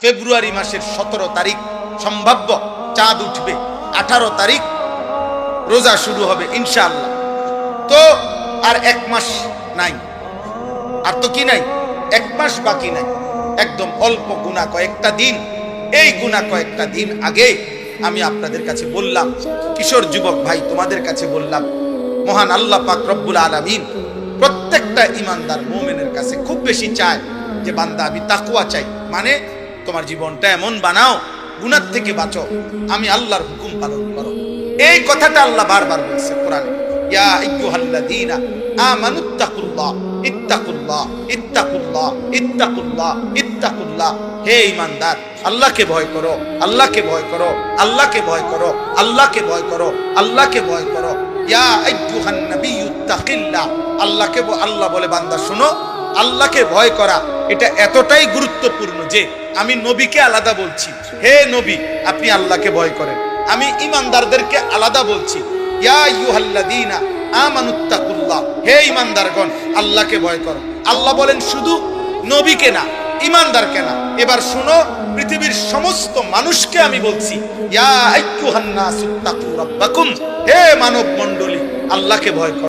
ফেব্রুয়ারি মাসের 17 তারিখ সম্ভাব্য চাঁদ উঠবে, 18 তারিখ রোজা শুরু হবে ইনশাআল্লাহ। তো আর এক মাস নাই, আর তো কি নাই, এক মাস বাকি নাই, একদম অল্প গুনাহ কয়েকটা দিন। এই গুনাহ কয়েকটা দিন আগে আমি আপনাদের কাছে বললাম, কিশোর যুবক ভাই তোমাদের কাছে বললাম, মহান আল্লাহ পাক রব্বুল আলামিন প্রত্যেকটা ইমানদার মুমিনের কাছে খুব বেশি চায় যে বান্দা আমি তাকওয়া চাই, মানে তোমার জীবনটা এমন বানাও, গুনাহ থেকে বাঁচো, আমি আল্লাহর হুকুম পালন করো। এই কথাটা আল্লাহ বারবার বলছে কোরআনে, ইয়া আইয়ুহাল্লাযীনা আমানুত্তাকুল্লাহ ইত্তাকুল্লাহ ইত্তাকুল্লাহ ইত্তাকুল্লাহ ইত্তাকুল্লাহ। হে ঈমানদার, আল্লাহকে ভয় করো, আল্লাহকে ভয় করো, আল্লাহকে ভয় করো, আল্লাহকে ভয় করো, আল্লাহকে ভয় করো। ইয়া আইয়ুহান নাবিয়্যুত্তাকিল্লাহ। আল্লাহকে আল্লাহ বলে বান্দা শোনো, আল্লাহকে ভয় করা এটা এতটাই গুরুত্বপূর্ণ যে আমি নবীকে আলাদা বলছি, হে নবী আপনি আল্লাহকে ভয় করেন। আমি ঈমানদারদেরকে আলাদা বলছি, ইয়া আইয়ুহাল্লাযীনা আমানুত্তাকুল্লাহ। হে ঈমানদারগণ আল্লাহকে ভয় করো। আল্লাহ বলেন শুধু নবীকে না, ঈমানদারকে না। এবার শুনো, পৃথিবীর সমস্ত মানুষকে আমি বলছি, ইয়া আইয়ুহান নাসুত্তাকু রাব্বাকুম। হে মানব মণ্ডলী আল্লাহকে ভয় করো।